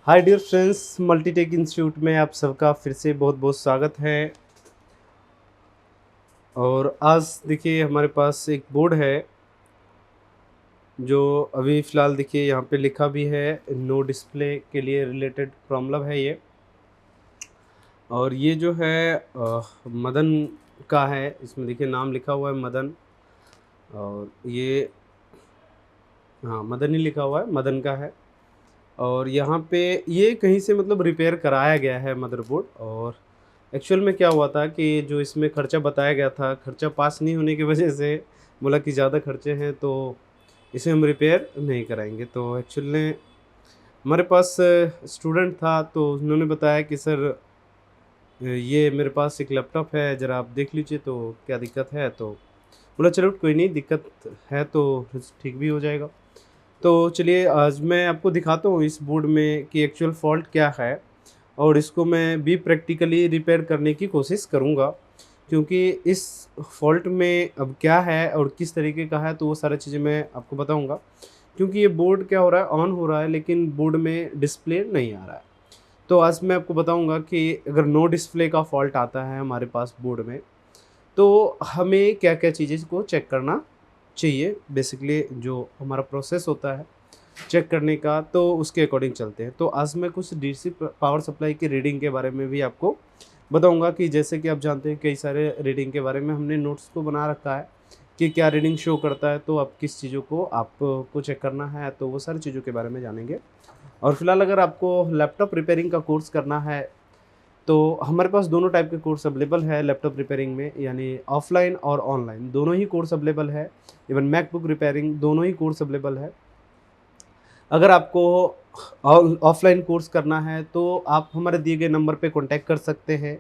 हाय dear friends, multitech institute में आप सबका फिर से बहुत बहुत स्वागत है। और आज देखिए हमारे पास एक बोर्ड है जो अभी फ़िलहाल देखिए यहाँ पे लिखा भी है नो डिस्प्ले के लिए रिलेटेड प्रॉब्लम है ये। और ये जो है मदन का है, इसमें देखिए नाम लिखा हुआ है मदन। और ये हाँ मदन ही लिखा हुआ है, मदन का है। और यहाँ पे ये कहीं से मतलब रिपेयर कराया गया है मदरबोर्ड। और एक्चुअल में क्या हुआ था कि जो इसमें खर्चा बताया गया था, खर्चा पास नहीं होने की वजह से बोला कि ज़्यादा खर्चे हैं तो इसे हम रिपेयर नहीं कराएंगे। तो एक्चुअल में हमारे पास स्टूडेंट था तो उन्होंने बताया कि सर ये मेरे पास एक लैपटॉप है, ज़रा आप देख लीजिए तो क्या दिक्कत है। तो बोला चलो कोई नहीं, दिक्कत है तो ठीक भी हो जाएगा। तो चलिए आज मैं आपको दिखाता हूँ इस बोर्ड में कि एक्चुअल फ़ॉल्ट क्या है, और इसको मैं भी प्रैक्टिकली रिपेयर करने की कोशिश करूँगा। क्योंकि इस फ़ॉल्ट में अब क्या है और किस तरीके का है तो वो सारी चीज़ें मैं आपको बताऊँगा। क्योंकि ये बोर्ड क्या हो रहा है, ऑन हो रहा है लेकिन बोर्ड में डिस्प्ले नहीं आ रहा है। तो आज मैं आपको बताऊँगा कि अगर नो डिस्प्ले का फ़ॉल्ट आता है हमारे पास बोर्ड में, तो हमें क्या-क्या चीज़ें को चेक करना चाहिए। बेसिकली जो हमारा प्रोसेस होता है चेक करने का, तो उसके अकॉर्डिंग चलते हैं। तो आज मैं कुछ डीसी पावर सप्लाई की रीडिंग के बारे में भी आपको बताऊंगा कि जैसे कि आप जानते हैं कई सारे रीडिंग के बारे में हमने नोट्स को बना रखा है कि क्या रीडिंग शो करता है, तो आप किस चीज़ों को आपको चेक करना है, तो वो सारी चीज़ों के बारे में जानेंगे। और फिलहाल अगर आपको लैपटॉप रिपेयरिंग का कोर्स करना है तो हमारे पास दोनों टाइप के कोर्स अवेलेबल है लैपटॉप रिपेयरिंग में, यानी ऑफलाइन और ऑनलाइन दोनों ही कोर्स अवेलेबल है। इवन मैकबुक रिपेयरिंग दोनों ही कोर्स अवेलेबल है। अगर आपको ऑफलाइन कोर्स करना है तो आप हमारे दिए गए नंबर पे कांटेक्ट कर सकते हैं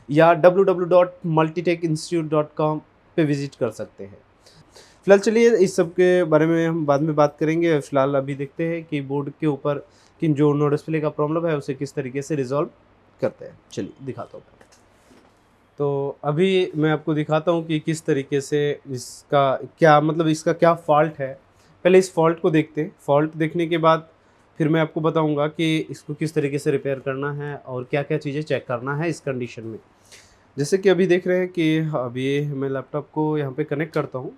या www.multitechinstitute.com पे विजिट कर सकते हैं। फिलहाल चलिए इस सब के बारे में हम बाद में बात करेंगे। फिलहाल अभी देखते हैं कि बोर्ड के ऊपर कि जो नो डिस्प्ले का प्रॉब्लम है उसे किस तरीके से रिजॉल्व करते हैं। चलिए दिखाता हूँ। तो अभी मैं आपको दिखाता हूँ कि किस तरीके से इसका क्या मतलब इसका क्या फ़ॉल्ट है। पहले इस फ़ॉल्ट को देखते हैं। फ़ॉल्ट देखने के बाद फिर मैं आपको बताऊँगा कि इसको किस तरीके से रिपेयर करना है और क्या-क्या चीज़ें चेक करना है इस कंडीशन में। जैसे कि अभी देख रहे हैं कि अभी मैं लैपटॉप को यहाँ पे कनेक्ट करता हूँ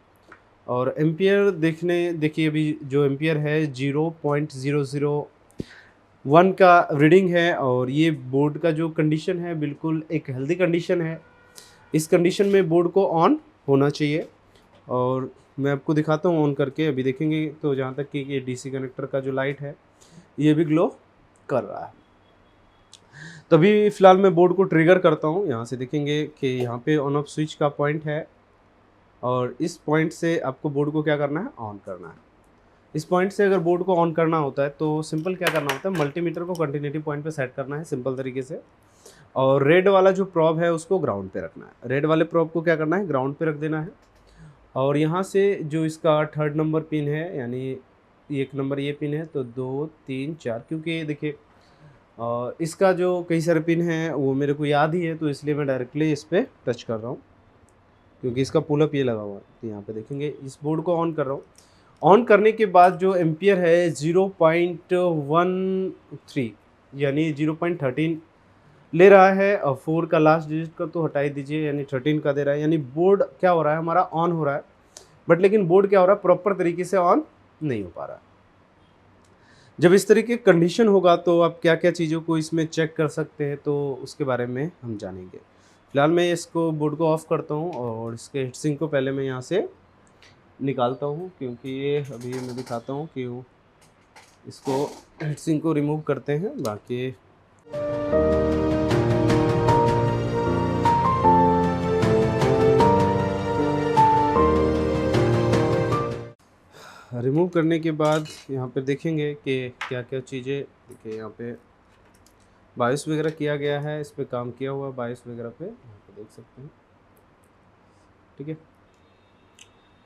और एम्पियर देखिए अभी जो एम्पियर है 0.001 का रीडिंग है। और ये बोर्ड का जो कंडीशन है बिल्कुल एक हेल्दी कंडीशन है। इस कंडीशन में बोर्ड को ऑन होना चाहिए। और मैं आपको दिखाता हूँ ऑन करके। अभी देखेंगे तो जहाँ तक कि ये डीसी कनेक्टर का जो लाइट है ये भी ग्लो कर रहा है। तो अभी फ़िलहाल मैं बोर्ड को ट्रिगर करता हूँ। यहाँ से देखेंगे कि यहाँ पे ऑन ऑफ स्विच का पॉइंट है और इस पॉइंट से आपको बोर्ड को क्या करना है, ऑन करना है। इस पॉइंट से अगर बोर्ड को ऑन करना होता है तो सिंपल क्या करना होता है, मल्टीमीटर को कंटिन्यूटी पॉइंट पे सेट करना है सिंपल तरीके से। और रेड वाला जो प्रोब है उसको ग्राउंड पे रखना है। रेड वाले प्रोब को क्या करना है, ग्राउंड पे रख देना है। और यहाँ से जो इसका थर्ड नंबर पिन है, यानी एक नंबर ये पिन है तो 2 3 4, क्योंकि देखिए इसका जो कई सारे पिन हैं वो मेरे को याद ही है तो इसलिए मैं डायरेक्टली इस पर टच कर रहा हूँ क्योंकि इसका पुल अप ये लगा हुआ है। तो यहाँ पे देखेंगे इस बोर्ड को ऑन कर रहा हूँ। ऑन करने के बाद जो एम्पियर है 0.13 यानी 0.13 ले रहा है। और 4 का लास्ट डिजिट का तो हटा ही दीजिए, यानी 13 का दे रहा है। यानी बोर्ड क्या हो रहा है, हमारा ऑन हो रहा है, बट लेकिन बोर्ड क्या हो रहा है, प्रॉपर तरीके से ऑन नहीं हो पा रहा है। जब इस तरीके की कंडीशन होगा तो आप क्या क्या चीज़ों को इसमें चेक कर सकते हैं तो उसके बारे में हम जानेंगे। फिलहाल मैं इसको बोर्ड को ऑफ़ करता हूँ और इसके हीटसिंक को पहले मैं यहाँ से निकालता हूँ, क्योंकि ये अभी मैं दिखाता हूँ कि वो इसको हीटसिंक को रिमूव करते हैं। बाकी रिमूव करने के बाद यहाँ पे देखेंगे कि क्या-क्या चीज़ें, देखिए यहाँ पे बायोस वगैरह किया गया है, इस पे काम किया हुआ बायोस वगैरह पे यहाँ पे देख सकते हैं, ठीक है।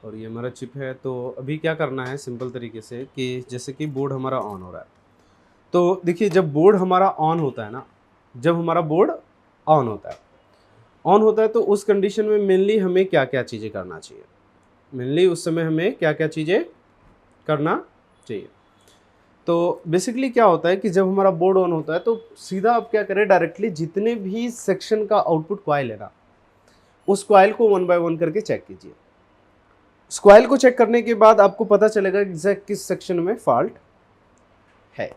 और ये हमारा चिप है। तो अभी क्या करना है सिंपल तरीके से कि जैसे कि बोर्ड हमारा ऑन हो रहा है, तो देखिए जब बोर्ड हमारा ऑन होता है ना, जब हमारा बोर्ड ऑन होता है तो उस कंडीशन में मेनली हमें क्या-क्या चीज़ें करना चाहिए, मेनली उस समय हमें क्या-क्या चीज़ें करना चाहिए। तो बेसिकली क्या होता है कि जब हमारा बोर्ड ऑन होता है तो सीधा आप क्या करें, डायरेक्टली जितने भी सेक्शन का आउटपुट कॉइल है ना, उस कॉइल को वन बाय वन करके चेक कीजिए। उस कॉइल को चेक करने के बाद आपको पता चलेगा एग्जैक्ट किस सेक्शन में फॉल्ट है।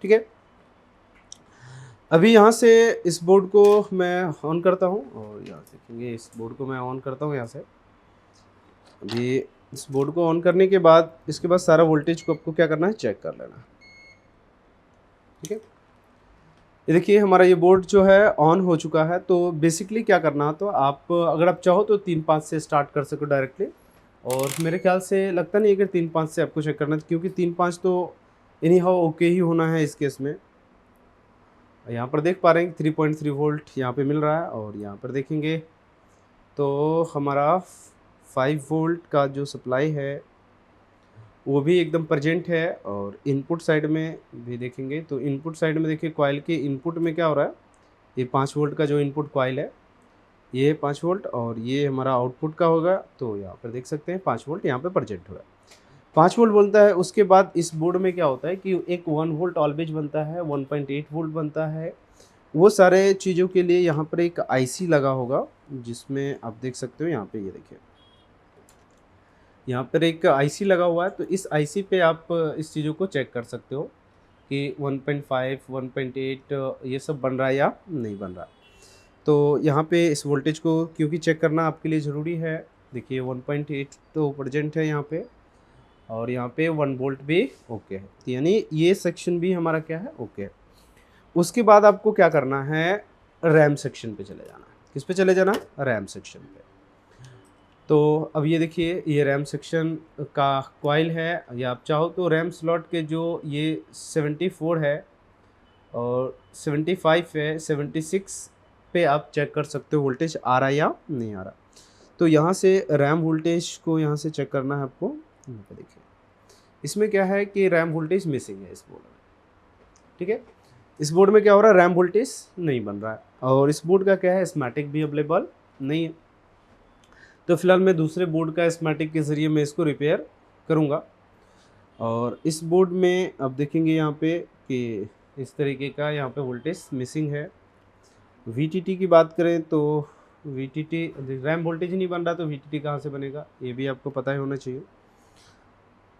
ठीक है, अभी यहाँ से इस बोर्ड को मैं ऑन करता हूँ और यहाँ देखेंगे इस बोर्ड को मैं ऑन करता हूँ यहाँ से। अभी इस बोर्ड को ऑन करने के बाद इसके बाद सारा वोल्टेज को आपको क्या करना है, चेक कर लेना है। ठीक है, ये देखिए हमारा ये बोर्ड जो है ऑन हो चुका है। तो बेसिकली क्या करना है, तो आप अगर आप चाहो तो 3-5 से स्टार्ट कर सको डायरेक्टली, और मेरे ख्याल से लगता नहीं है कि 3-5 से आपको चेक करना है, क्योंकि 3-5 तो एनी हाउ ओके ही होना है इस केस में। यहाँ पर देख पा रहे हैं 3.3 वोल्ट यहाँ पे मिल रहा है, और यहाँ पर देखेंगे तो हमारा 5 वोल्ट का जो सप्लाई है वो भी एकदम प्रेजेंट है। और इनपुट साइड में भी देखेंगे तो इनपुट साइड में देखिए कॉइल के इनपुट में क्या हो रहा है, ये 5 वोल्ट का जो इनपुट कॉइल है ये 5 वोल्ट, और ये हमारा आउटपुट का होगा। तो यहाँ पर देख सकते हैं 5 वोल्ट यहाँ पे प्रेजेंट हुआ है, 5 वोल्ट बोलता है। उसके बाद इस बोर्ड में क्या होता है कि एक 1 वोल्ट ऑलवेज बनता है, 1.8 वोल्ट बनता है। वो सारे चीज़ों के लिए यहाँ पर एक आईसी लगा होगा, जिसमें आप देख सकते हो यहाँ पे, ये देखिए यहाँ पर एक आईसी लगा हुआ है। तो इस आईसी पे आप इस चीज़ों को चेक कर सकते हो कि 1.5, 1.8 ये सब बन रहा है या नहीं बन रहा। तो यहाँ पे इस वोल्टेज को क्योंकि चेक करना आपके लिए ज़रूरी है, देखिए 1.8 तो प्रेजेंट है यहाँ पे, और यहाँ पे 1 वोल्ट भी ओके है, यानी ये सेक्शन भी हमारा क्या है, ओके है। उसके बाद आपको क्या करना है, रैम सेक्शन पे चले जाना है। किस पे चले जाना, रैम सेक्शन पे। तो अब ये देखिए ये रैम सेक्शन का कॉइल है, या आप चाहो तो रैम स्लॉट के जो ये 74 है और 75 है, 76 पे आप चेक कर सकते हो वोल्टेज आ रहा है या नहीं आ रहा। तो यहाँ से रैम वोल्टेज को यहाँ से चेक करना है आपको। यहाँ पे देखिए इसमें क्या है कि रैम वोल्टेज मिसिंग है इस बोर्ड में। ठीक है, इस बोर्ड में क्या हो रहा है, रैम वोल्टेज नहीं बन रहा है, और इस बोर्ड का क्या है, स्कीमेटिक भी अवेलेबल नहीं है। तो फिलहाल मैं दूसरे बोर्ड का स्कीमेटिक के ज़रिए मैं इसको रिपेयर करूँगा। और इस बोर्ड में अब देखेंगे यहाँ पे कि इस तरीके का यहाँ पे वोल्टेज मिसिंग है। VTT की बात करें तो VTT रैम वोल्टेज नहीं बन रहा, तो VTT कहाँ से बनेगा, ये भी आपको पता ही होना चाहिए।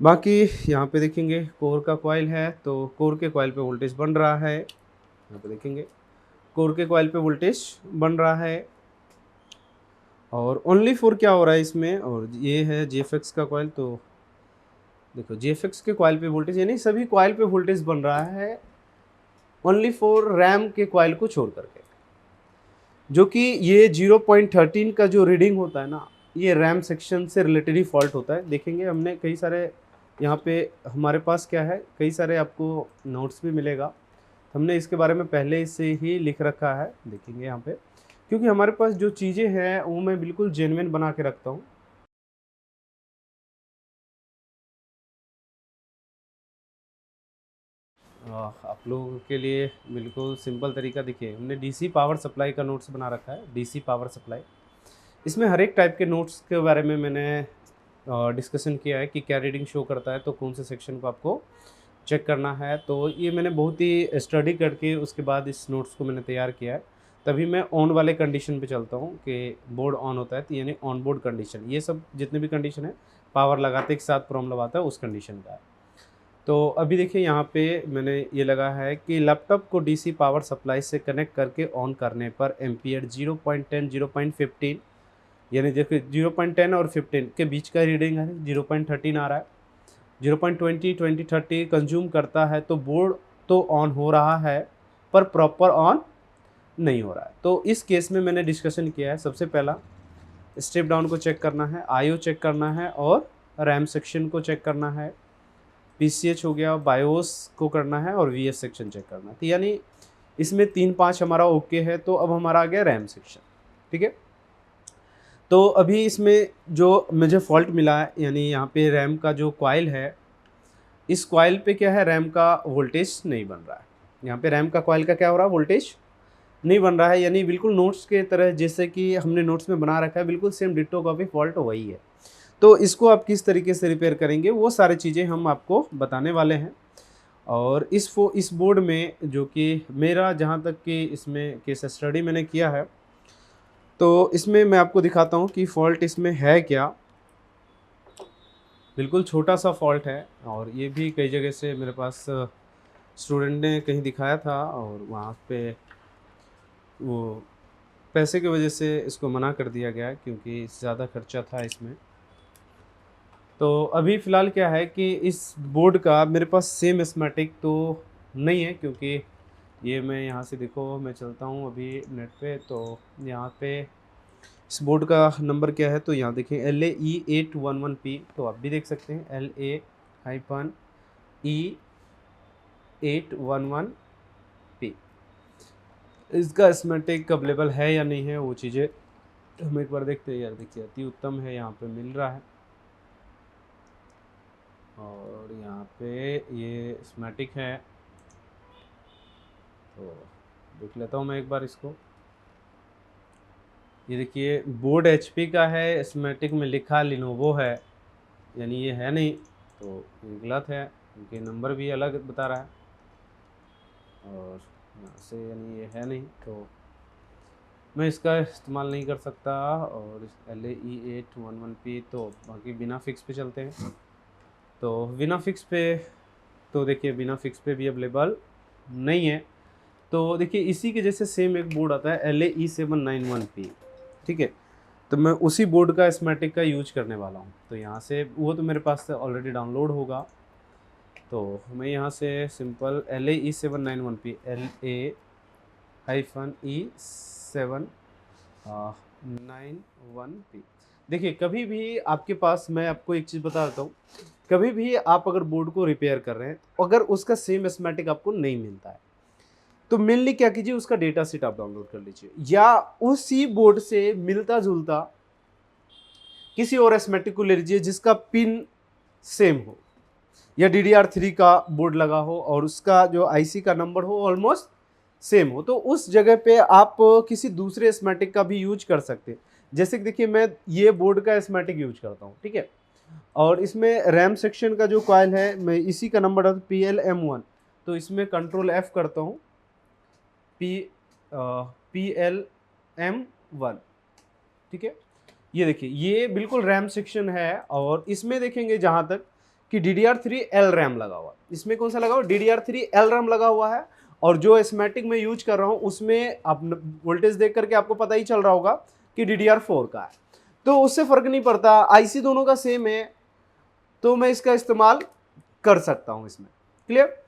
बाकी यहाँ पे देखेंगे कोर का कॉइल है, तो कोर के कॉइल पे वोल्टेज बन रहा है। यहाँ पे देखेंगे कोर के कॉइल पे वोल्टेज बन रहा है, और ओनली फॉर क्या हो रहा है इसमें, और ये है JFX का कॉइल। तो देखो JFX के कॉइल पे वोल्टेज, यानी सभी कॉइल पे वोल्टेज बन रहा है ओनली फॉर रैम के कॉइल को छोड़ करके, जो कि ये 0.13 का जो रीडिंग होता है ना, ये रैम सेक्शन से रिलेटेड ही फॉल्ट होता है। देखेंगे हमने कई सारे यहाँ पे हमारे पास क्या है, कई सारे आपको नोट्स भी मिलेगा, हमने इसके बारे में पहले से ही लिख रखा है। देखेंगे यहाँ पे, क्योंकि हमारे पास जो चीज़ें हैं वो मैं बिल्कुल जेन्युइन बना के रखता हूँ। आप लोगों के लिए बिल्कुल सिंपल तरीका, देखिए हमने DC पावर सप्लाई का नोट्स बना रखा है, DC पावर सप्लाई। इसमें हर एक टाइप के नोट्स के बारे में मैंने डिस्कशन किया है कि क्या रीडिंग शो करता है, तो कौन से सेक्शन को आपको चेक करना है। तो ये मैंने बहुत ही स्टडी करके उसके बाद इस नोट्स को मैंने तैयार किया है। तभी मैं ऑन वाले कंडीशन पे चलता हूँ कि बोर्ड ऑन होता है, तो यानी ऑन बोर्ड कंडीशन, ये सब जितने भी कंडीशन है पावर लगाते के साथ प्रॉब्लम आता है उस कंडीशन का है। तो अभी देखिए यहाँ पे मैंने ये लगा है कि लैपटॉप को DC पावर सप्लाई से कनेक्ट करके ऑन करने पर एम्पियर 0.10, 0.15, यानी देखिए 0.10 और 15 के बीच का रीडिंग है, 0.13 आ रहा है। 0.20, 20, 30 कंज्यूम करता है, तो बोर्ड तो ऑन हो रहा है पर प्रॉपर ऑन नहीं हो रहा है। तो इस केस में मैंने डिस्कशन किया है, सबसे पहला स्टेप डाउन को चेक करना है, IO चेक करना है, और रैम सेक्शन को चेक करना है, PCH हो गया, बायोस को करना है, और VS सेक्शन चेक करना है। तो यानी इसमें 3-5 हमारा ओके है। तो अब हमारा आ गया रैम सेक्शन। ठीक है, तो अभी इसमें जो मुझे फॉल्ट मिला है, यानी यहाँ पे रैम का जो कॉइल है, इस कॉइल पे क्या है, रैम का वोल्टेज नहीं बन रहा है। यहाँ पे रैम का कॉइल का क्या हो रहा है, वोल्टेज नहीं बन रहा है, यानी बिल्कुल नोट्स के तरह जैसे कि हमने नोट्स में बना रखा है, बिल्कुल सेम डिट्टो कॉपी फॉल्ट वही है। तो इसको आप किस तरीके से रिपेयर करेंगे, वो सारी चीज़ें हम आपको बताने वाले हैं। और इस बोर्ड में जो कि मेरा जहाँ तक कि इसमें केस स्टडी मैंने किया है, तो इसमें मैं आपको दिखाता हूँ कि फ़ॉल्ट इसमें है क्या। बिल्कुल छोटा सा फ़ॉल्ट है, और ये भी कई जगह से मेरे पास स्टूडेंट ने कहीं दिखाया था, और वहाँ पे वो पैसे की वजह से इसको मना कर दिया गया क्योंकि ज़्यादा खर्चा था इसमें। तो अभी फ़िलहाल क्या है कि इस बोर्ड का मेरे पास सेम स्कीमेटिक तो नहीं है, क्योंकि ये मैं यहाँ से देखो, मैं चलता हूँ अभी नेट पे, तो यहाँ पे इस बोर्ड का नंबर क्या है, तो यहाँ देखिए LAE811P, तो आप भी देख सकते हैं LAE811P। इसका स्कीमेटिक अवेलेबल है या नहीं है, वो चीज़ें हम एक बार देखते हैं। यार देखिए, अति उत्तम है, यहाँ पे मिल रहा है, और यहाँ पे ये स्कीमेटिक है, तो देख लेता हूँ मैं एक बार इसको। ये देखिए, बोर्ड HP का है, स्कीमेटिक में लिखा लिनोवो है, यानी ये है नहीं, तो ये गलत है क्योंकि नंबर भी अलग बता रहा है, और यहाँ से यानी ये है नहीं, तो मैं इसका इस्तेमाल नहीं कर सकता। और LAE811P, तो बाकी बिना फिक्स पे चलते हैं। तो बिना फिक्स पे, तो देखिए बिना फिक्स पे भी अवेलेबल नहीं है। तो देखिए, इसी के जैसे सेम एक बोर्ड आता है LAE791P, ठीक है, तो मैं उसी बोर्ड का स्कीमेटिक का यूज करने वाला हूँ। तो यहाँ से वो तो मेरे पास ऑलरेडी डाउनलोड होगा, तो मैं यहाँ से सिंपल LAE791P LAE791P। देखिए, कभी भी आपके पास, मैं आपको एक चीज़ बता देता हूँ, कभी भी आप अगर बोर्ड को रिपेयर कर रहे हैं, अगर उसका सेम स्कीमेटिक आपको नहीं मिलता है, तो मेनली क्या कीजिए, उसका डेटा शीट आप डाउनलोड कर लीजिए, या उसी बोर्ड से मिलता जुलता किसी और स्कीमेटिक को ले लीजिए जिसका पिन सेम हो, या DDR3 का बोर्ड लगा हो और उसका जो IC का नंबर हो ऑलमोस्ट सेम हो, तो उस जगह पे आप किसी दूसरे स्कीमेटिक का भी यूज कर सकते हैं। जैसे कि देखिए, मैं ये बोर्ड का स्कीमेटिक यूज करता हूँ, ठीक है, और इसमें रैम सेक्शन का जो कॉइल है, मैं इसी का नंबर है PLM1, तो इसमें कंट्रोल F करता हूँ, PLM1, ठीक है। ये देखिए, ये बिल्कुल रैम सेक्शन है, और इसमें देखेंगे जहां तक कि DDR3 LRAM लगा हुआ है। इसमें कौन सा लगा हुआ, DDR3 LRAM लगा हुआ है, और जो स्कीमेटिक में यूज कर रहा हूं उसमें आप वोल्टेज देख करके आपको पता ही चल रहा होगा कि DDR4 का है, तो उससे फर्क नहीं पड़ता, IC दोनों का सेम है, तो मैं इसका इस्तेमाल कर सकता हूं इसमें। क्लियर।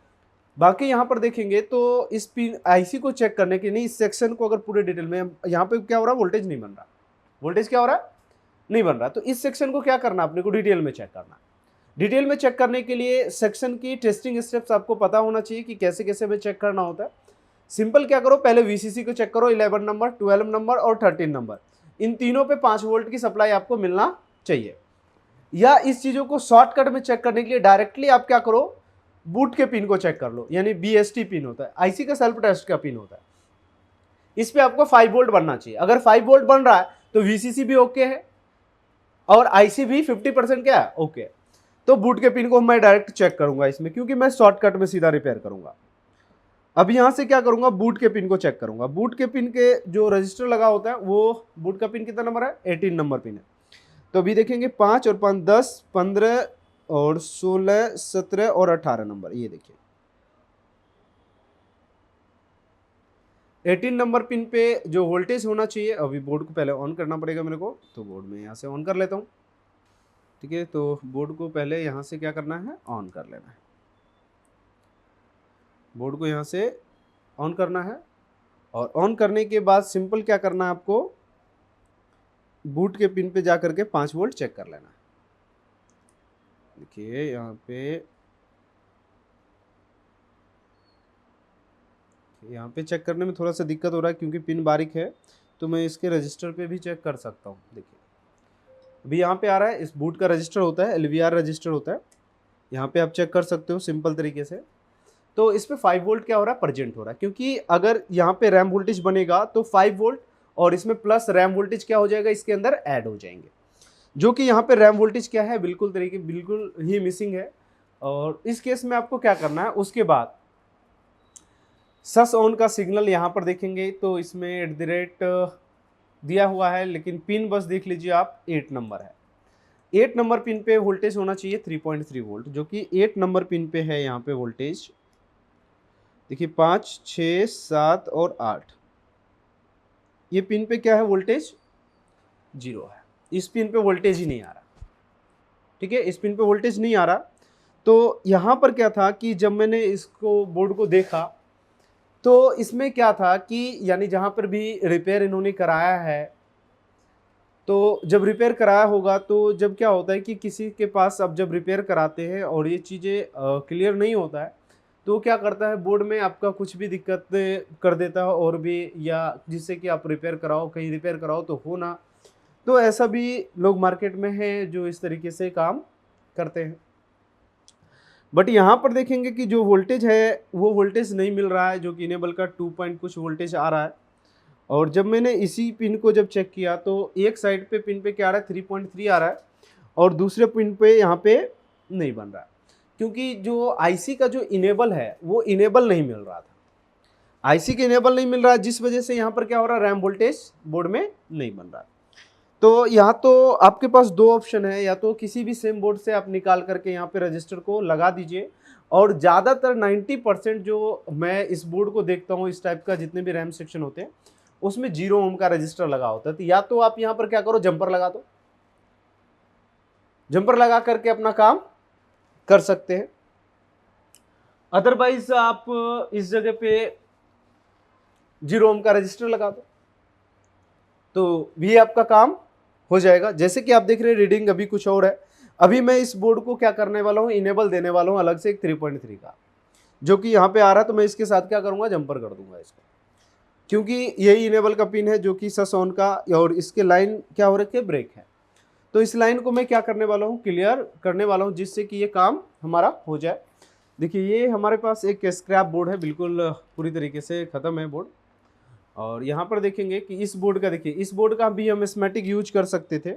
बाकी यहाँ पर देखेंगे तो इस पिन IC को चेक करने के लिए, इस सेक्शन को अगर पूरे डिटेल में, यहाँ पे क्या हो रहा है, वोल्टेज नहीं बन रहा, वोल्टेज क्या हो रहा है, नहीं बन रहा, तो इस सेक्शन को क्या करना, अपने को डिटेल में चेक करना। डिटेल में चेक करने के लिए सेक्शन की टेस्टिंग स्टेप्स आपको पता होना चाहिए कि कैसे कैसे हमें चेक करना होता है। सिंपल क्या करो, पहले VCC को चेक करो, 11 नंबर, 12 नंबर और 13 नंबर, इन तीनों पे 5 वोल्ट की सप्लाई आपको मिलना चाहिए। या इस चीज़ों को शॉर्टकट में चेक करने के लिए डायरेक्टली आप क्या करो, बूट के पिन को चेक कर लो, यानी BST पिन होता है, IC का सेल्फ टेस्ट का पिन होता है, इस पे आपको 5 वोल्ट बनना चाहिए। अगर 5 वोल्ट बन रहा है तो VCC भी ओके है, और IC भी 50% क्या है, ओके है। तो बूट के पिन को मैं डायरेक्ट चेक करूंगा इसमें, क्योंकि मैं शॉर्टकट में सीधा रिपेयर करूंगा। अब यहां से क्या करूंगा, बूट के पिन को चेक करूंगा। बूट के पिन के जो रजिस्टर लगा होता है, वो बूट का पिन कितना नंबर है, 18 नंबर पिन है। तो अभी देखेंगे 5 और 5 10 15 और 16 17 और 18 नंबर, ये देखिए 18 नंबर पिन पे जो वोल्टेज होना चाहिए, अभी बोर्ड को पहले ऑन करना पड़ेगा मेरे को, तो बोर्ड में यहाँ से ऑन कर लेता हूँ, ठीक है। तो बोर्ड को पहले यहाँ से क्या करना है, ऑन कर लेना है, बोर्ड को यहाँ से ऑन करना है, और ऑन करने के बाद सिंपल क्या करना है आपको, बूट के पिन पे जा करके 5 वोल्ट चेक कर लेना है। देखिए यहाँ पे चेक करने में थोड़ा सा दिक्कत हो रहा है क्योंकि पिन बारीक है, तो मैं इसके रजिस्टर पे भी चेक कर सकता हूँ। देखिए अभी यहाँ पे आ रहा है, इस बूट का रजिस्टर होता है, LVR रजिस्टर होता है, यहाँ पे आप चेक कर सकते हो सिंपल तरीके से। तो इस पे 5 वोल्ट क्या हो रहा है, प्रेजेंट हो रहा है, क्योंकि अगर यहाँ पे रैम वोल्टेज बनेगा तो 5 वोल्ट और इसमें प्लस रैम वोल्टेज क्या हो जाएगा, इसके अंदर ऐड हो जाएंगे, जो कि यहाँ पे रैम वोल्टेज क्या है, बिल्कुल ही मिसिंग है, और इस केस में आपको क्या करना है, उसके बाद सस ऑन का सिग्नल यहाँ पर देखेंगे तो इसमें @ दिया हुआ है, लेकिन पिन बस देख लीजिए आप 8 नंबर है। 8 नंबर पिन पे वोल्टेज होना चाहिए 3.3 वोल्ट, जो कि 8 नंबर पिन पे है। यहाँ पे वोल्टेज देखिए 5, 6, 7 और 8, ये पिन पे क्या है, वोल्टेज 0 है। इस पिन पे वोल्टेज ही नहीं आ रहा, ठीक है, इस पिन पे वोल्टेज नहीं आ रहा। तो यहाँ पर क्या था कि जब मैंने इसको बोर्ड को देखा तो इसमें क्या था कि यानी जहाँ पर भी रिपेयर इन्होंने कराया है, तो जब रिपेयर कराया होगा तो जब क्या होता है कि किसी के पास अब जब रिपेयर कराते हैं और ये चीज़ें क्लियर नहीं होता है, तो क्या करता है, बोर्ड में आपका कुछ भी दिक्कत कर देता है और भी, या जिससे कि आप रिपेयर कराओ, कहीं रिपेयर कराओ तो हो ना। तो ऐसा भी लोग मार्केट में हैं जो इस तरीके से काम करते हैं। बट यहाँ पर देखेंगे कि जो वोल्टेज है वो वोल्टेज नहीं मिल रहा है, जो कि इनेबल का 2 पॉइंट कुछ वोल्टेज आ रहा है। और जब मैंने इसी पिन को जब चेक किया तो एक साइड पे पिन पे क्या आ रहा है, 3.3 आ रहा है, और दूसरे पिन पे यहाँ पे नहीं बन रहा है, क्योंकि जो आईसी का जो इनेबल है वो इनेबल नहीं मिल रहा था। आईसी के इनेबल नहीं मिल रहा है, जिस वजह से यहाँ पर क्या हो रहा है, रैम वोल्टेज बोर्ड में नहीं बन रहा है। तो यहाँ तो आपके पास दो ऑप्शन है, या तो किसी भी सेम बोर्ड से आप निकाल करके यहाँ पे रजिस्टर को लगा दीजिए, और ज़्यादातर 90% जो मैं इस बोर्ड को देखता हूँ, इस टाइप का जितने भी रैम सेक्शन होते हैं उसमें 0 ओम का रजिस्टर लगा होता है। तो या तो आप यहाँ पर क्या करो, जंपर लगा दो, जंपर लगा करके अपना काम कर सकते हैं। अदरवाइज आप इस जगह पे 0 ओम का रजिस्टर लगा दो तो भी आपका काम हो जाएगा। जैसे कि आप देख रहे हैं रीडिंग अभी कुछ और है। अभी मैं इस बोर्ड को क्या करने वाला हूँ, इनेबल देने वाला हूँ अलग से एक 3.3 का, जो कि यहाँ पे आ रहा है। तो मैं इसके साथ क्या करूँगा, जंपर कर दूंगा इसको, क्योंकि यही इनेबल का पिन है जो कि सस ऑन का, और इसके लाइन क्या हो रखी है, ब्रेक है। तो इस लाइन को मैं क्या करने वाला हूँ, क्लियर करने वाला हूँ, जिससे कि ये काम हमारा हो जाए। देखिए ये हमारे पास एक स्क्रैप बोर्ड है, बिल्कुल पूरी तरीके से ख़त्म है बोर्ड। और यहाँ पर देखेंगे कि इस बोर्ड का, देखिए इस बोर्ड का भी हम स्कीमेटिक यूज कर सकते थे।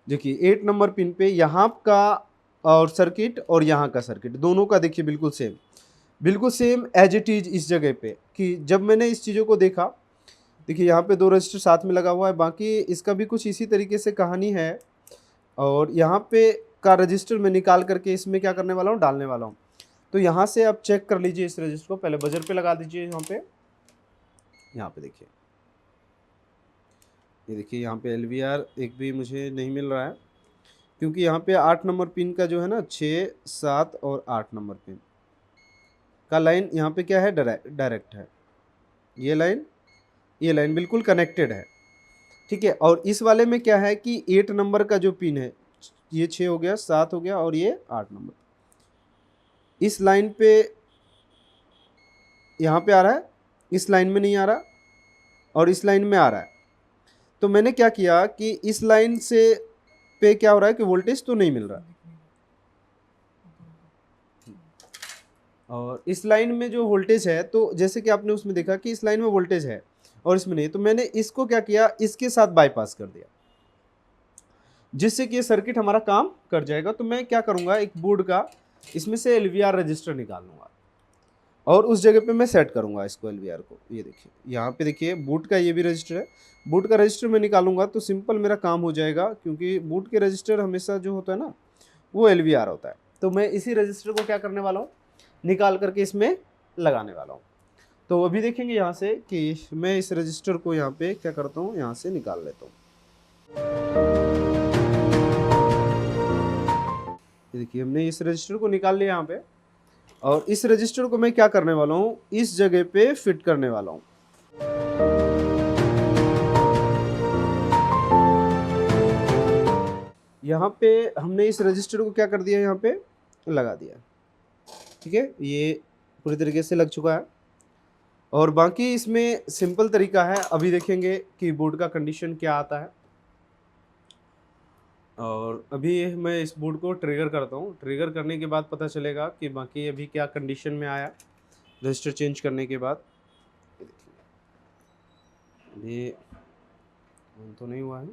देखिए 8 नंबर पिन पे यहाँ का और सर्किट और यहाँ का सर्किट दोनों का देखिए बिल्कुल सेम एज इट इज इस जगह पे। कि जब मैंने इस चीज़ों को देखा, देखिए यहाँ पे 2 रजिस्टर साथ में लगा हुआ है, बाकी इसका भी कुछ इसी तरीके से कहानी है। और यहाँ पे का रजिस्टर मैं निकाल करके इसमें क्या करने वाला हूँ, डालने वाला हूँ। तो यहाँ से आप चेक कर लीजिए इस रजिस्टर को, पहले बजर पे लगा दीजिए। यहाँ पे देखिए, ये देखिए यहाँ पे LVR एक भी मुझे नहीं मिल रहा है, क्योंकि यहाँ पे 8 नंबर पिन का जो है ना, 6, 7 और 8 नंबर पिन का लाइन यहाँ पे क्या है, डायरेक्ट है। ये लाइन बिल्कुल कनेक्टेड है, ठीक है। और इस वाले में क्या है कि 8 नंबर का जो पिन है, ये 6 हो गया, 7 हो गया और ये 8 नंबर, इस लाइन पे यहाँ पे आ रहा है, इस लाइन में नहीं आ रहा, और इस लाइन में आ रहा है। तो मैंने क्या किया कि इस लाइन से पे क्या हो रहा है कि वोल्टेज तो नहीं मिल रहा, और इस लाइन में जो वोल्टेज है, तो जैसे कि आपने उसमें देखा कि इस लाइन में वोल्टेज है और इसमें नहीं, तो मैंने इसको क्या किया, इसके साथ बाईपास कर दिया, जिससे कि ये सर्किट हमारा काम कर जाएगा। तो मैं क्या करूंगा, एक बोर्ड का इसमें से LVR रजिस्टर निकाल लूंगा और उस जगह पे मैं सेट करूंगा इसको, LVR को। ये देखिए यहाँ पे देखिए बूट का ये भी रजिस्टर है, बूट का रजिस्टर मैं निकालूंगा तो सिंपल मेरा काम हो जाएगा, क्योंकि बूट के रजिस्टर हमेशा जो होता है ना, वो LVR होता है। तो मैं इसी रजिस्टर को क्या करने वाला हूँ, निकाल करके इसमें लगाने वाला हूँ। तो अभी देखेंगे यहाँ से कि मैं इस रजिस्टर को यहाँ पे क्या करता हूँ, यहाँ से निकाल लेता हूँ। देखिए हमने इस रजिस्टर को निकाल लिया यहाँ पे, और इस रजिस्टर को मैं क्या करने वाला हूँ, इस जगह पे फिट करने वाला हूँ। यहाँ पे हमने इस रजिस्टर को क्या कर दिया, यहाँ पे लगा दिया, ठीक है। ये पूरी तरीके से लग चुका है, और बाकी इसमें सिंपल तरीका है। अभी देखेंगे कि बोर्ड का कंडीशन क्या आता है, और अभी मैं इस बोर्ड को ट्रिगर करता हूँ। ट्रिगर करने के बाद पता चलेगा कि बाकी अभी क्या कंडीशन में आया रजिस्टर चेंज करने के बाद। ये ऑन तो नहीं हुआ है,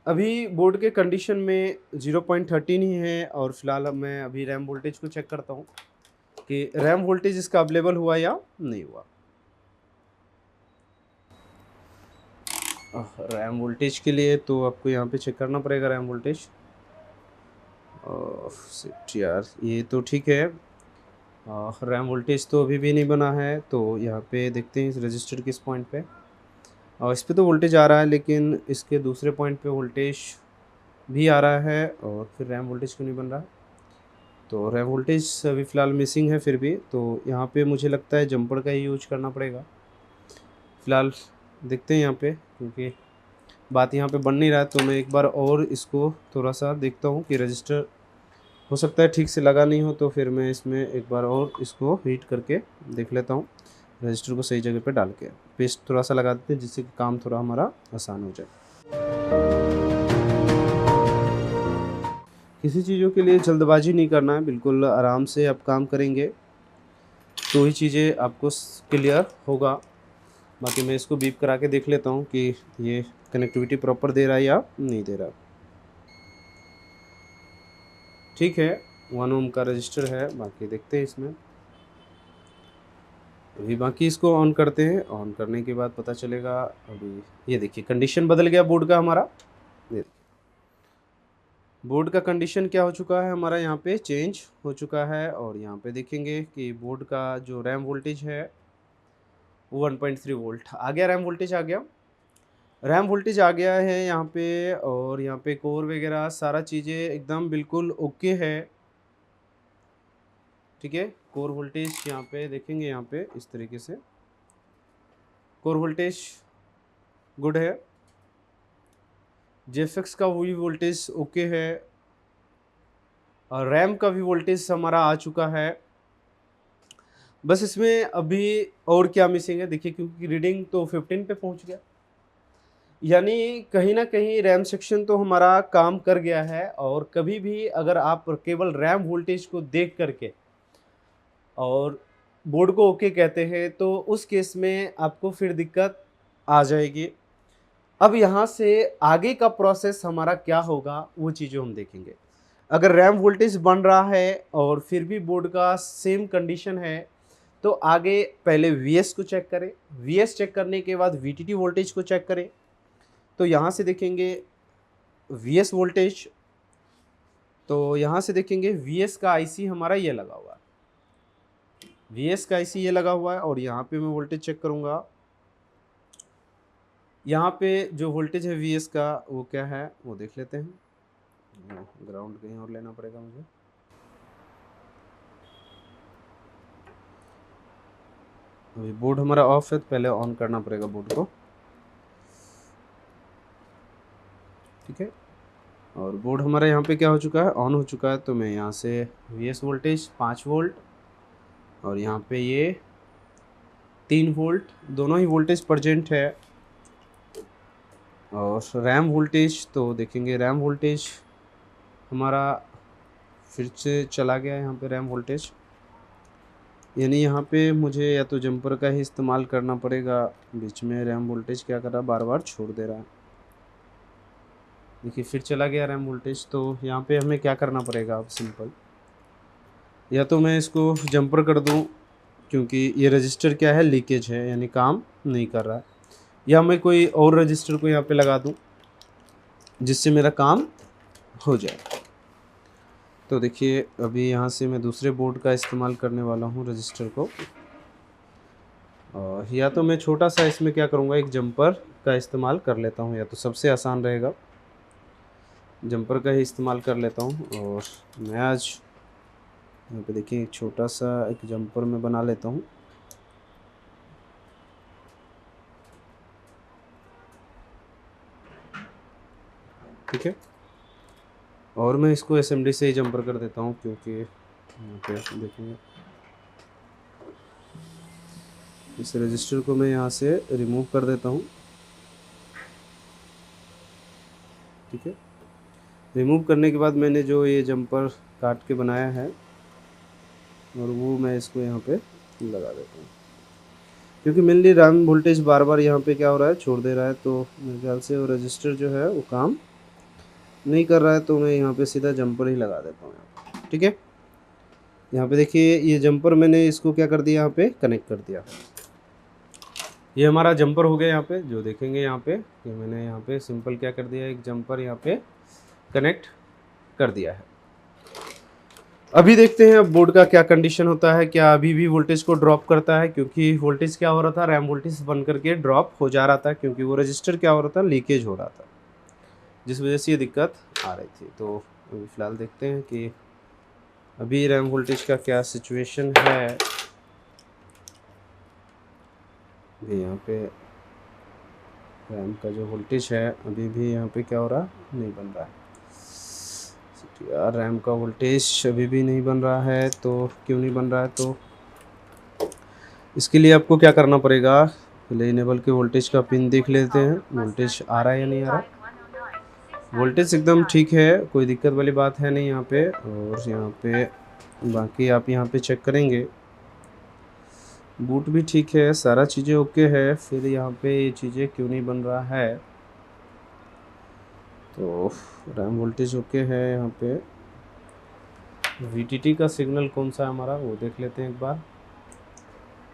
अभी बोर्ड के कंडीशन में 0.13 ही है और फिलहाल अब मैं अभी रैम वोल्टेज को चेक करता हूँ कि रैम वोल्टेज इसका अवेलेबल हुआ या नहीं हुआ। रैम वोल्टेज के लिए तो आपको यहाँ पे चेक करना पड़ेगा रैम वोल्टेज। शिट यार, ये तो ठीक है। रैम वोल्टेज तो अभी भी नहीं बना है, तो यहाँ पे देखते हैं इस रजिस्टर किस पॉइंट पे। और इस पे तो वोल्टेज आ रहा है, लेकिन इसके दूसरे पॉइंट पे वोल्टेज भी आ रहा है और फिर रैम वोल्टेज क्यों नहीं बन रहा। तो रैम वोल्टेज अभी फ़िलहाल मिसिंग है फिर भी, तो यहाँ पे मुझे लगता है जंपर का ही यूज करना पड़ेगा। फ़िलहाल देखते हैं यहाँ पे, क्योंकि बात यहाँ पे बन नहीं रहा है, तो मैं एक बार और इसको थोड़ा सा देखता हूँ कि रजिस्टर हो सकता है ठीक से लगा नहीं हो, तो फिर मैं इसमें एक बार और इसको हीट करके देख लेता हूँ, रजिस्टर को सही जगह पे डाल के। पेस्ट थोड़ा सा लगा देते हैं जिससे कि काम थोड़ा हमारा आसान हो जाए। किसी चीज़ों के लिए जल्दबाजी नहीं करना है, बिल्कुल आराम से आप काम करेंगे तो ही चीज़ें आपको क्लियर होगा। बाकी मैं इसको बीप करा के देख लेता हूँ कि ये कनेक्टिविटी प्रॉपर दे रहा है या नहीं दे रहा। ठीक है, 1 ओम का रजिस्टर है। बाकी देखते हैं इसमें, अभी बाकी इसको ऑन करते हैं। ऑन करने के बाद पता चलेगा। अभी ये देखिए कंडीशन बदल गया बोर्ड का हमारा। ये बोर्ड का कंडीशन क्या हो चुका है हमारा, यहाँ पे चेंज हो चुका है। और यहाँ पे देखेंगे कि बोर्ड का जो रैम वोल्टेज है वो 1.3 वोल्ट आ गया। रैम वोल्टेज आ गया, रैम वोल्टेज आ गया है यहाँ पे। और यहाँ पे कोर वगैरह सारा चीज़ें एकदम बिल्कुल ओके है। ठीक है, कोर वोल्टेज यहाँ पे देखेंगे, यहाँ पे इस तरीके से कोर वोल्टेज गुड है। जेफेक्स का भी वोल्टेज ओके है और रैम का भी वोल्टेज हमारा आ चुका है। बस इसमें अभी और क्या मिसिंग है देखिए, क्योंकि रीडिंग तो 15 पे पहुंच गया, यानी कहीं ना कहीं रैम सेक्शन तो हमारा काम कर गया है। और कभी भी अगर आप केवल रैम वोल्टेज को देख करके और बोर्ड को ओके कहते हैं, तो उस केस में आपको फिर दिक्कत आ जाएगी। अब यहाँ से आगे का प्रोसेस हमारा क्या होगा वो चीज़ें हम देखेंगे। अगर रैम वोल्टेज बन रहा है और फिर भी बोर्ड का सेम कंडीशन है, तो आगे पहले वीएस को चेक करें। वीएस चेक करने के बाद वीटीटी वोल्टेज को चेक करें। तो यहाँ से देखेंगे वीएस वोल्टेज, तो यहाँ से देखेंगे वीएस का आईसी हमारा ये लगा हुआ है, वीएस का आईसी ये लगा हुआ है। और यहाँ पे मैं वोल्टेज चेक करूँगा, यहाँ पे जो वोल्टेज है वीएस का वो क्या है वो देख लेते हैं। ग्राउंड कहीं और लेना पड़ेगा मुझे। अभी बोर्ड हमारा ऑफ है, तो पहले ऑन करना पड़ेगा बोर्ड को। ठीक है, और बोर्ड हमारा यहाँ पे क्या हो चुका है, ऑन हो चुका है। तो मैं यहाँ से वीएस वोल्टेज 5 वोल्ट और यहाँ पे ये 3 वोल्ट, दोनों ही वोल्टेज प्रेजेंट है। और रैम वोल्टेज तो देखेंगे, रैम वोल्टेज हमारा फिर से चला गया है यहाँ पे रैम वोल्टेज, यानी यहाँ पे मुझे या तो जंपर का ही इस्तेमाल करना पड़ेगा। बीच में रैम वोल्टेज क्या कर रहा है, बार बार छोड़ दे रहा है। देखिए फिर चला गया रैम वोल्टेज। तो यहाँ पे हमें क्या करना पड़ेगा, अब सिंपल, या तो मैं इसको जंपर कर दूँ, क्योंकि ये रजिस्टर क्या है, लीकेज है यानी काम नहीं कर रहा है, या मैं कोई और रजिस्टर को यहाँ पे लगा दूँ जिससे मेरा काम हो जाए। तो देखिए अभी यहाँ से मैं दूसरे बोर्ड का इस्तेमाल करने वाला हूँ रजिस्टर को। या तो मैं छोटा सा इसमें क्या करूँगा, एक जंपर का इस्तेमाल कर लेता हूँ, या तो सबसे आसान रहेगा जंपर का ही इस्तेमाल कर लेता हूँ। और मैं आज यहाँ पे देखिए एक छोटा सा एक जंपर में बना लेता हूँ। ठीक है, और मैं इसको एसएमडी से ही जंपर कर देता हूँ, क्योंकि यहाँ पे देखेंगे इस रजिस्टर को मैं यहाँ से रिमूव कर देता हूँ। ठीक है, रिमूव करने के बाद मैंने जो ये जंपर काट के बनाया है और वो मैं इसको यहाँ पे लगा देता हूँ, क्योंकि मेनली रैम वोल्टेज बार बार यहाँ पे क्या हो रहा है, छोड़ दे रहा है। तो मेरे ख्याल से वो रजिस्टर जो है वो काम नहीं कर रहा है तो मैं यहाँ पे सीधा जंपर ही लगा देता हूँ यहाँ पे, ठीक है। यहाँ पे देखिए ये जंपर मैंने इसको क्या कर दिया, यहाँ पे कनेक्ट कर दिया। ये हमारा जंपर हो गया। यहाँ पे जो देखेंगे यहाँ पे कि मैंने यहाँ पे सिंपल क्या कर दिया, एक जंपर यहाँ पे कनेक्ट कर दिया है। अभी देखते हैं अब बोर्ड का क्या कंडीशन होता है, क्या अभी भी वोल्टेज को ड्रॉप करता है, क्योंकि वोल्टेज क्या हो रहा था, रैम वोल्टेज बन करके ड्रॉप हो जा रहा था, क्योंकि वो रजिस्टर क्या हो रहा था, लीकेज हो रहा था, जिस वजह से ये दिक्कत आ रही थी। तो अभी फ़िलहाल देखते हैं कि अभी रैम वोल्टेज का क्या सिचुएशन है। यहाँ पे रैम का जो वोल्टेज है अभी भी यहाँ पे क्या हो रहा, नहीं बन रहा है यार। रैम का वोल्टेज अभी भी नहीं बन रहा है, तो क्यों नहीं बन रहा है, तो इसके लिए आपको क्या करना पड़ेगा, पहले इनेबल के वोल्टेज का पिन देख लेते हैं, वोल्टेज आ रहा है या नहीं आ रहा। वोल्टेज एकदम ठीक है, कोई दिक्कत वाली बात है नहीं यहाँ पे। और यहाँ पे बाकी आप यहाँ पे चेक करेंगे, बूट भी ठीक है, सारा चीज़ें ओके है, फिर यहाँ पे ये चीज़ें क्यों नहीं बन रहा है। तो रैम वोल्टेज ओके है। यहाँ पे VTT का सिग्नल कौन सा है हमारा, वो देख लेते हैं एक बार।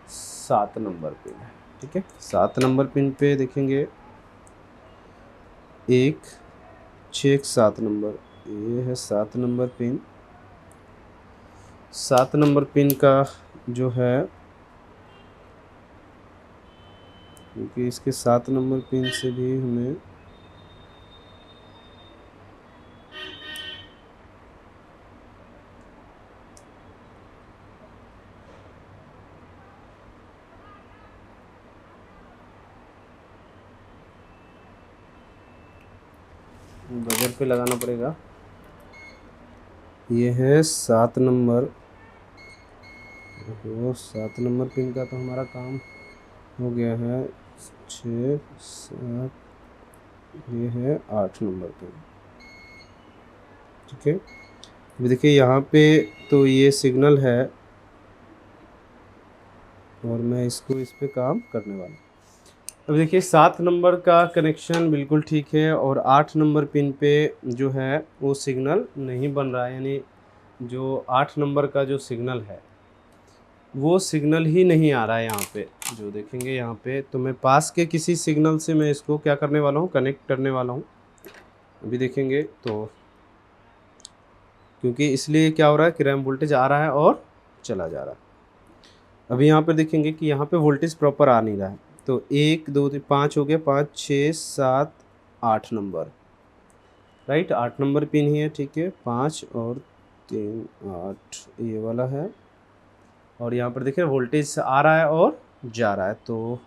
7 नंबर पिन है, ठीक है। 7 नंबर पिन पे देखेंगे 1 6 7 नंबर, ये है 7 नंबर पिन। 7 नंबर पिन का जो है, क्योंकि इसके 7 नंबर पिन से भी हमें बजर पे लगाना पड़ेगा। ये है 7 नंबर, वो 7 नंबर पिन का तो हमारा काम हो गया है। 6 7, ये है 8 नंबर पिन, ठीक है। अभी देखिए यहाँ पे तो ये सिग्नल है और मैं इसको इस पे काम करने वाला हूँ। अब देखिए 7 नंबर का कनेक्शन बिल्कुल ठीक है और 8 नंबर पिन पे जो है वो सिग्नल नहीं बन रहा है, यानी जो 8 नंबर का जो सिग्नल है वो सिग्नल ही नहीं आ रहा है यहाँ पे। जो देखेंगे यहाँ पे, तो मैं पास के किसी सिग्नल से मैं इसको क्या करने वाला हूँ, कनेक्ट करने वाला हूँ। अभी देखेंगे तो, क्योंकि इसलिए क्या हो रहा है कि रैम वोल्टेज आ रहा है और चला जा रहा है। अभी यहाँ पे देखेंगे कि यहाँ पे वोल्टेज प्रॉपर आ नहीं रहा है, तो 1 2 3 5 हो गया, 5 6 7 8 नंबर, राइट। 8 नंबर पिन ही है, ठीक है। 5 और 3 8 ये वाला है, और यहाँ पर देखिए वोल्टेज आ रहा है और जा रहा है, तो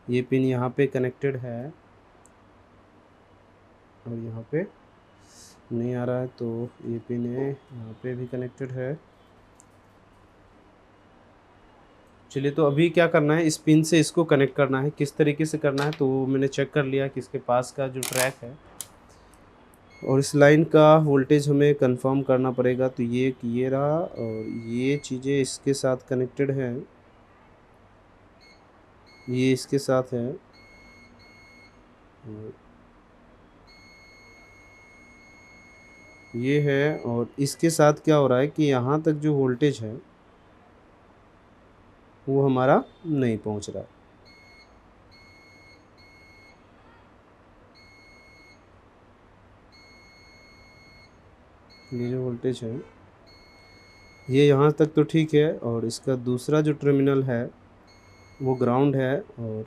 ये पिन यहाँ पे कनेक्टेड है और यहाँ पे नहीं आ रहा है, तो ये पिन है यहाँ पे भी कनेक्टेड है। चलिए, तो अभी क्या करना है, इस पिन से इसको कनेक्ट करना है। किस तरीके से करना है तो वो मैंने चेक कर लिया कि इसके पास का जो ट्रैक है और इस लाइन का वोल्टेज हमें कंफर्म करना पड़ेगा। तो ये रहा और ये चीज़ें इसके साथ कनेक्टेड हैं, ये इसके साथ है और ये है, और इसके साथ क्या हो रहा है कि यहाँ तक जो वोल्टेज है वो हमारा नहीं पहुँच रहा है। ये जो वोल्टेज है ये यहाँ तक तो ठीक है, और इसका दूसरा जो टर्मिनल है वो ग्राउंड है, और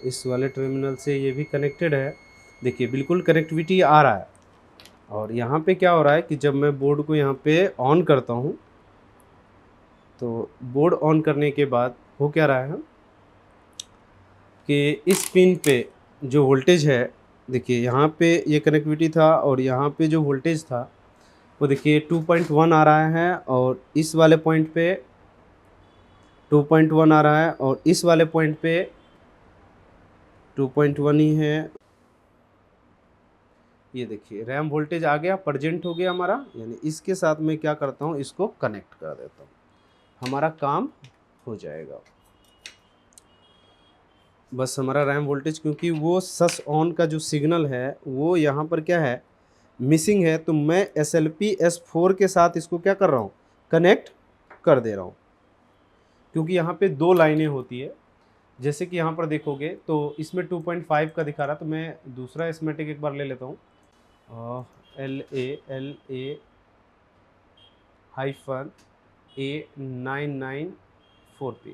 इस वाले टर्मिनल से ये भी कनेक्टेड है। देखिए बिल्कुल कनेक्टिविटी आ रहा है। और यहाँ पे क्या हो रहा है कि जब मैं बोर्ड को यहाँ पे ऑन करता हूँ, तो बोर्ड ऑन करने के बाद हो क्या रहा है कि इस पिन पे जो वोल्टेज है, देखिए यहाँ पे ये कनेक्टिविटी था और यहाँ पे जो वोल्टेज था वो देखिए 2.1 आ रहा है, और इस वाले पॉइंट पे 2.1 आ रहा है, और इस वाले पॉइंट पे 2.1 ही है। ये देखिए रैम वोल्टेज आ गया, प्रेजेंट हो गया हमारा, यानी इसके साथ मैं क्या करता हूँ, इसको कनेक्ट कर देता हूँ, हमारा काम हो जाएगा। बस हमारा रैम वोल्टेज, क्योंकि वो सस ऑन का जो सिग्नल है वो यहाँ पर क्या है, मिसिंग है, तो मैं SLP S4 के साथ इसको क्या कर रहा हूँ, कनेक्ट कर दे रहा हूँ। क्योंकि यहाँ पे 2 लाइनें होती है, जैसे कि यहाँ पर देखोगे तो इसमें 2.5 का दिखा रहा, तो मैं दूसरा स्कीमेटिक एक बार ले लेता हूँ, LA/A-A994P,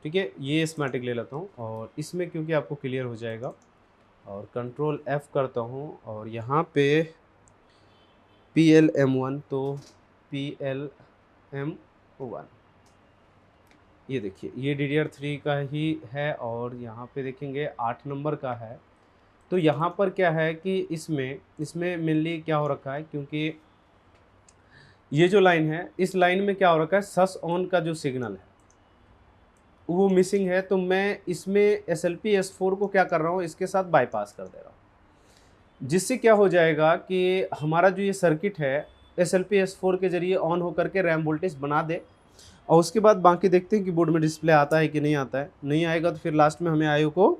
ठीक है, ये स्कीमेटिक ले लेता हूँ। और इसमें क्योंकि आपको क्लियर हो जाएगा, और कंट्रोल F करता हूँ और यहाँ पे PLM1, तो PLM1 ये देखिए, ये DDR3 का ही है, और यहाँ पे देखेंगे 8 नंबर का है। तो यहाँ पर क्या है कि इसमें मेनली क्या हो रखा है, क्योंकि ये जो लाइन है, इस लाइन में क्या हो रखा है, सस ऑन का जो सिग्नल है वो मिसिंग है, तो मैं इसमें SLP S4 को क्या कर रहा हूँ, इसके साथ बाईपास कर दे रहा हूँ, जिससे क्या हो जाएगा कि हमारा जो ये सर्किट है SLP S4 के ज़रिए ऑन होकर के रैम वोल्टेज बना दे। और उसके बाद बाकी देखते हैं कि बोर्ड में डिस्प्ले आता है कि नहीं आता है। नहीं आएगा तो फिर लास्ट में हमें IO को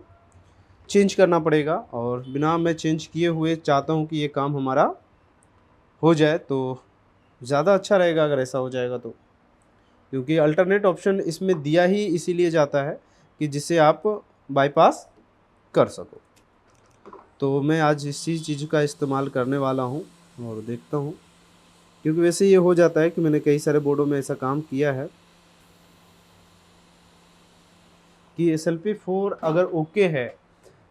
चेंज करना पड़ेगा, और बिना मैं चेंज किए हुए चाहता हूँ कि ये काम हमारा हो जाए, तो ज़्यादा अच्छा रहेगा अगर ऐसा हो जाएगा तो, क्योंकि अल्टरनेट ऑप्शन इसमें दिया ही इसीलिए जाता है कि जिससे आप बाईपास कर सको। तो मैं आज इसी चीज़ का इस्तेमाल करने वाला हूँ और देखता हूँ, क्योंकि वैसे ये हो जाता है कि मैंने कई सारे बोर्डों में ऐसा काम किया है कि SLP4 अगर ओके है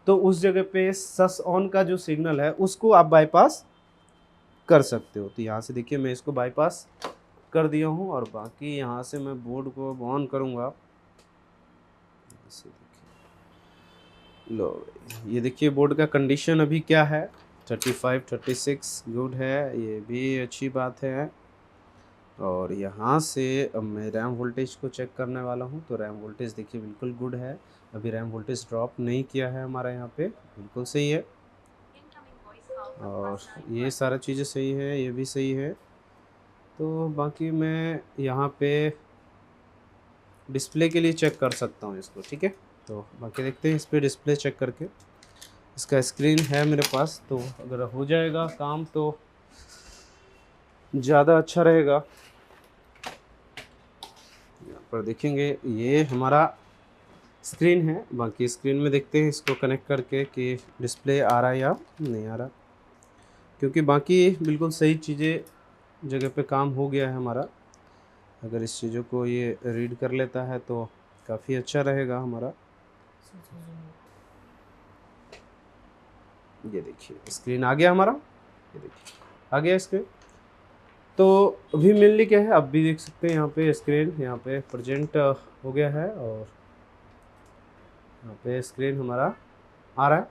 तो उस जगह पे सस ऑन का जो सिग्नल है उसको आप बाईपास कर सकते हो। तो यहाँ से देखिए मैं इसको बाईपास कर दिया हूँ, और बाकी यहाँ से मैं बोर्ड को ऑन करूँगा। लो ये देखिए बोर्ड का कंडीशन अभी क्या है, 35 36 गुड है, ये भी अच्छी बात है। और यहाँ से अब मैं रैम वोल्टेज को चेक करने वाला हूँ, तो रैम वोल्टेज देखिए बिल्कुल गुड है, अभी रैम वोल्टेज ड्रॉप नहीं किया है हमारा, यहाँ पे बिल्कुल सही है। और ये सारा चीज़ें सही है, ये भी सही है। तो बाकी मैं यहाँ पे डिस्प्ले के लिए चेक कर सकता हूँ इसको, ठीक है। तो बाकी देखते हैं इस पर डिस्प्ले चेक करके, इसका स्क्रीन है मेरे पास, तो अगर हो जाएगा काम तो ज़्यादा अच्छा रहेगा। यहाँ पर देखेंगे ये हमारा स्क्रीन है, बाकी स्क्रीन में देखते हैं इसको कनेक्ट करके कि डिस्प्ले आ रहा है या नहीं आ रहा, क्योंकि बाकी बिल्कुल सही चीज़ें जगह पे काम हो गया है हमारा। अगर इस चीज़ों को ये रीड कर लेता है तो काफ़ी अच्छा रहेगा हमारा। ये देखिए स्क्रीन आ गया हमारा, ये देखिए आ गया स्क्रीन। तो अभी मेनली क्या है, अब भी देख सकते हैं यहाँ पे स्क्रीन यहाँ पे प्रेजेंट हो गया है, और यहाँ पे स्क्रीन हमारा आ रहा है।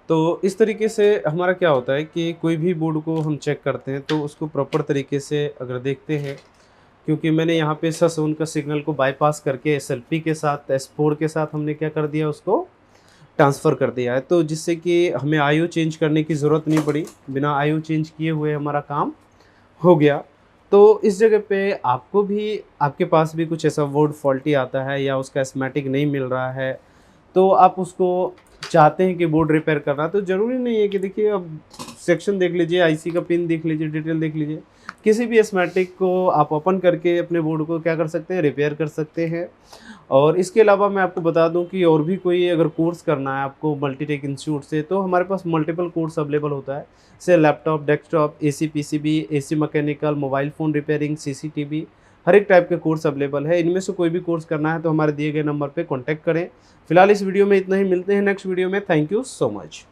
तो इस तरीके से हमारा क्या होता है कि कोई भी बोर्ड को हम चेक करते हैं तो उसको प्रॉपर तरीके से अगर देखते हैं, क्योंकि मैंने यहाँ पे सस ऑन का सिग्नल को बाईपास करके SLP के साथ S4 के साथ हमने क्या कर दिया, उसको ट्रांसफ़र कर दिया है, तो जिससे कि हमें IO चेंज करने की ज़रूरत नहीं पड़ी, बिना IO चेंज किए हुए हमारा काम हो गया। तो इस जगह पे आपको भी, आपके पास भी कुछ ऐसा बोर्ड फॉल्टी आता है या उसका स्कीमेटिक नहीं मिल रहा है, तो आप उसको चाहते हैं कि बोर्ड रिपेयर करना, तो ज़रूरी नहीं है कि देखिए अब सेक्शन देख लीजिए, IC का पिन देख लीजिए, डिटेल देख लीजिए, किसी भी स्कीमेटिक को आप ओपन करके अपने बोर्ड को क्या कर सकते हैं, रिपेयर कर सकते हैं। और इसके अलावा मैं आपको बता दूं कि और भी कोई अगर कोर्स करना है आपको मल्टीटेक इंस्टीट्यूट से, तो हमारे पास मल्टीपल कोर्स अवेलेबल होता है, जैसे laptop, desktop, AC PCB, AC mechanical, mobile phone repairing, CCTV, हर एक टाइप के कोर्स अवेलेबल है। इनमें से कोई भी कोर्स करना है तो हमारे दिए गए नंबर पे कॉन्टैक्ट करें। फिलहाल इस वीडियो में इतना ही, मिलते हैं नेक्स्ट वीडियो में। Thank you so much.